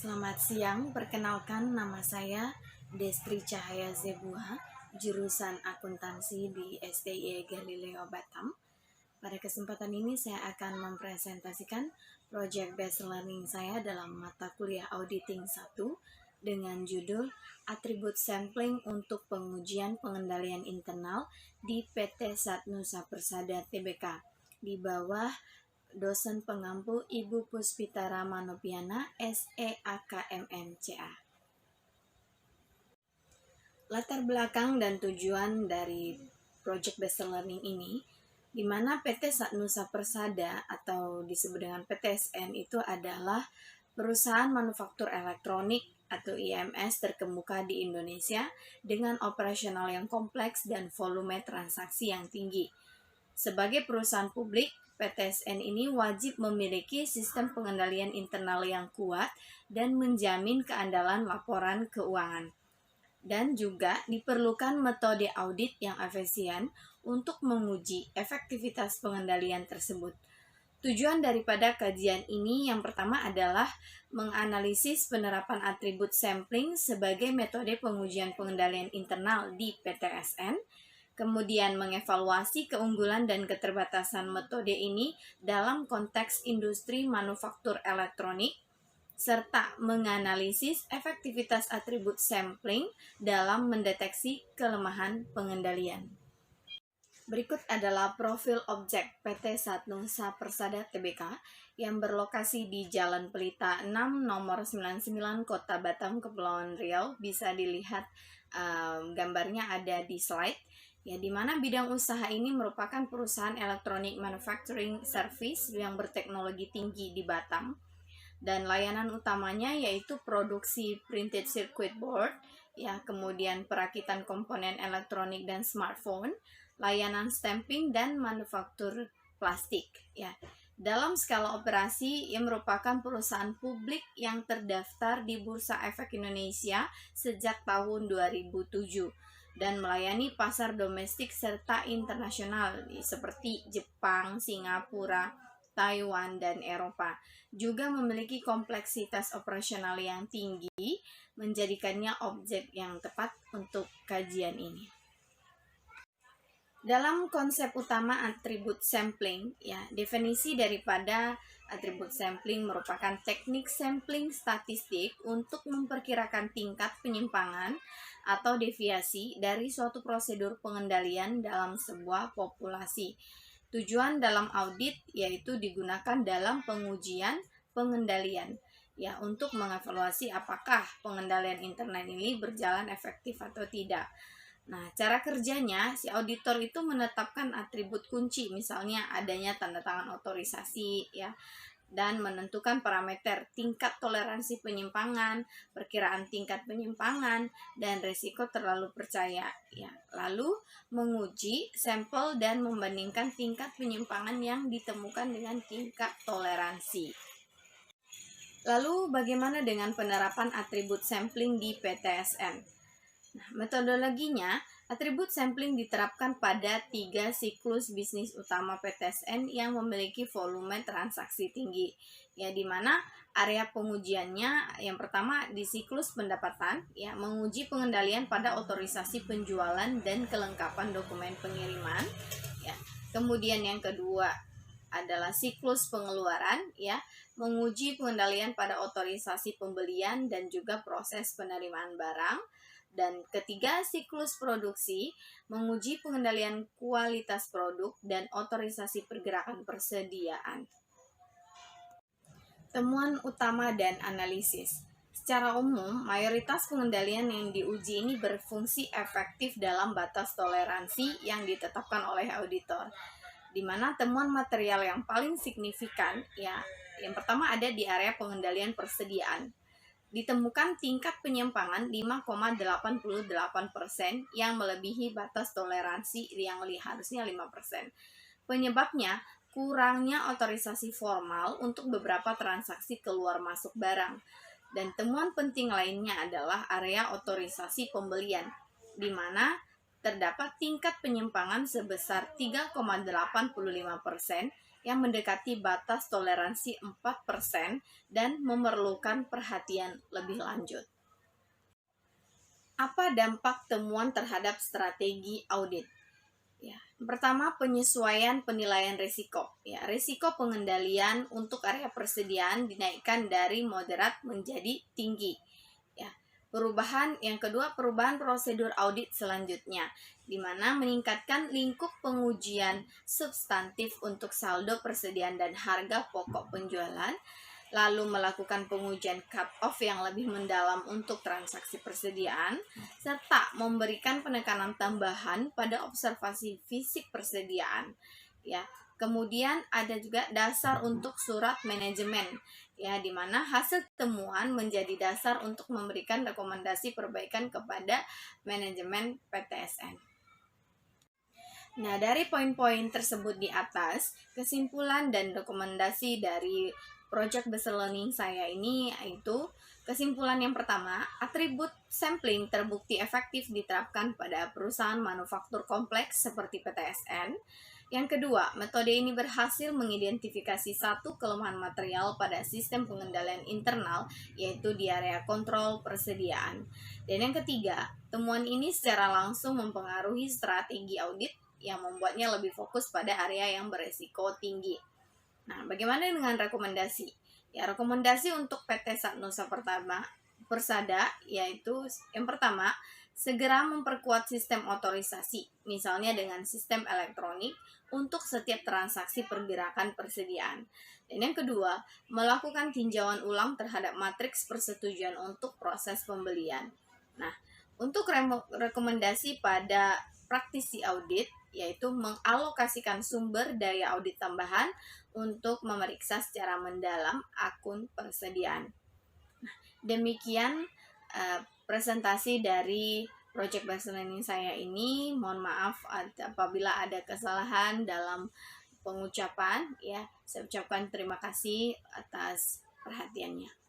Selamat siang, perkenalkan nama saya Destri Cahaya Zebuha, jurusan akuntansi di STIE Galileo Batam. Pada kesempatan ini saya akan mempresentasikan project based learning saya dalam mata kuliah auditing 1 dengan judul Atribut Sampling untuk Pengujian Pengendalian Internal di PT Satnusa Persada Tbk di bawah dosen pengampu Ibu Puspitara Manopiana, SEAKMMCA. Latar belakang dan tujuan dari Project Based Learning ini, di mana PT Satnusa Persada atau disebut dengan PTSN itu adalah perusahaan manufaktur elektronik atau IMS terkemuka di Indonesia dengan operasional yang kompleks dan volume transaksi yang tinggi. Sebagai perusahaan publik, PTSN ini wajib memiliki sistem pengendalian internal yang kuat dan menjamin keandalan laporan keuangan. Dan juga diperlukan metode audit yang efisien untuk menguji efektivitas pengendalian tersebut. Tujuan daripada kajian ini yang pertama adalah menganalisis penerapan atribut sampling sebagai metode pengujian pengendalian internal di PTSN, kemudian mengevaluasi keunggulan dan keterbatasan metode ini dalam konteks industri manufaktur elektronik, serta menganalisis efektivitas atribut sampling dalam mendeteksi kelemahan pengendalian. Berikut adalah profil objek PT Satnusa Persada Tbk yang berlokasi di Jalan Pelita 6 nomor 99 Kota Batam, Kepulauan Riau. Bisa dilihat gambarnya ada di slide. Ya, di mana bidang usaha ini merupakan perusahaan Electronic Manufacturing Service yang berteknologi tinggi di Batam. Dan layanan utamanya yaitu produksi printed circuit board, ya, kemudian perakitan komponen elektronik dan smartphone, layanan stamping dan manufaktur plastik, ya. Dalam skala operasi, ia merupakan perusahaan publik yang terdaftar di Bursa Efek Indonesia sejak tahun 2007 dan melayani pasar domestik serta internasional seperti Jepang, Singapura, Taiwan, dan Eropa. Juga memiliki kompleksitas operasional yang tinggi, menjadikannya objek yang tepat untuk kajian ini. Dalam konsep utama atribut sampling, ya, definisi daripada atribut sampling merupakan teknik sampling statistik untuk memperkirakan tingkat penyimpangan atau deviasi dari suatu prosedur pengendalian dalam sebuah populasi. Tujuan dalam audit yaitu digunakan dalam pengujian pengendalian, ya, untuk mengevaluasi apakah pengendalian internal ini berjalan efektif atau tidak. Nah, cara kerjanya, si auditor itu menetapkan atribut kunci, misalnya adanya tanda tangan otorisasi, ya, dan menentukan parameter tingkat toleransi penyimpangan, perkiraan tingkat penyimpangan, dan resiko terlalu percaya, ya. Lalu menguji sampel dan membandingkan tingkat penyimpangan yang ditemukan dengan tingkat toleransi. Lalu bagaimana dengan penerapan atribut sampling di PTSN? Nah, metodologinya, atribut sampling diterapkan pada 3 siklus bisnis utama PTSN yang memiliki volume transaksi tinggi. Ya, di mana area pengujiannya yang pertama di siklus pendapatan, ya, menguji pengendalian pada otorisasi penjualan dan kelengkapan dokumen pengiriman. Ya. Kemudian yang kedua adalah siklus pengeluaran, ya, menguji pengendalian pada otorisasi pembelian dan juga proses penerimaan barang. Dan ketiga, siklus produksi, menguji pengendalian kualitas produk dan otorisasi pergerakan persediaan. Temuan utama dan analisis. Secara umum, mayoritas pengendalian yang diuji ini berfungsi efektif dalam batas toleransi yang ditetapkan oleh auditor. Di mana temuan material yang paling signifikan, ya, yang pertama ada di area pengendalian persediaan. Ditemukan tingkat penyimpangan 5,88% yang melebihi batas toleransi yang harusnya 5%. Penyebabnya kurangnya otorisasi formal untuk beberapa transaksi keluar masuk barang. Dan temuan penting lainnya adalah area otorisasi pembelian, di mana terdapat tingkat penyimpangan sebesar 3,85% yang mendekati batas toleransi 4% dan memerlukan perhatian lebih lanjut. Apa dampak temuan terhadap strategi audit? Ya, pertama, penyesuaian penilaian risiko. Ya, risiko pengendalian untuk area persediaan dinaikkan dari moderat menjadi tinggi. Ya, yang kedua, perubahan prosedur audit selanjutnya, di mana meningkatkan lingkup pengujian substantif untuk saldo persediaan dan harga pokok penjualan, lalu melakukan pengujian cut-off yang lebih mendalam untuk transaksi persediaan, serta memberikan penekanan tambahan pada observasi fisik persediaan. Ya, kemudian ada juga dasar untuk surat manajemen, ya, di mana hasil temuan menjadi dasar untuk memberikan rekomendasi perbaikan kepada manajemen PTSN. Nah, dari poin-poin tersebut di atas, kesimpulan dan rekomendasi dari Project Based Learning saya ini yaitu kesimpulan yang pertama, atribut sampling terbukti efektif diterapkan pada perusahaan manufaktur kompleks seperti PTSN. Yang kedua, metode ini berhasil mengidentifikasi satu kelemahan material pada sistem pengendalian internal, yaitu di area kontrol persediaan. Dan yang ketiga, temuan ini secara langsung mempengaruhi strategi audit yang membuatnya lebih fokus pada area yang beresiko tinggi. Nah, bagaimana dengan rekomendasi? Ya, rekomendasi untuk PT Satnusa Persada yaitu yang pertama, segera memperkuat sistem otorisasi, misalnya dengan sistem elektronik untuk setiap transaksi pergerakan persediaan. Dan yang kedua, melakukan tinjauan ulang terhadap matriks persetujuan untuk proses pembelian. Nah, untuk rekomendasi pada praktisi audit, yaitu mengalokasikan sumber daya audit tambahan untuk memeriksa secara mendalam akun persediaan. Demikian presentasi dari Project Based Learning saya ini. Mohon maaf apabila ada kesalahan dalam pengucapan, ya. Saya ucapkan terima kasih atas perhatiannya.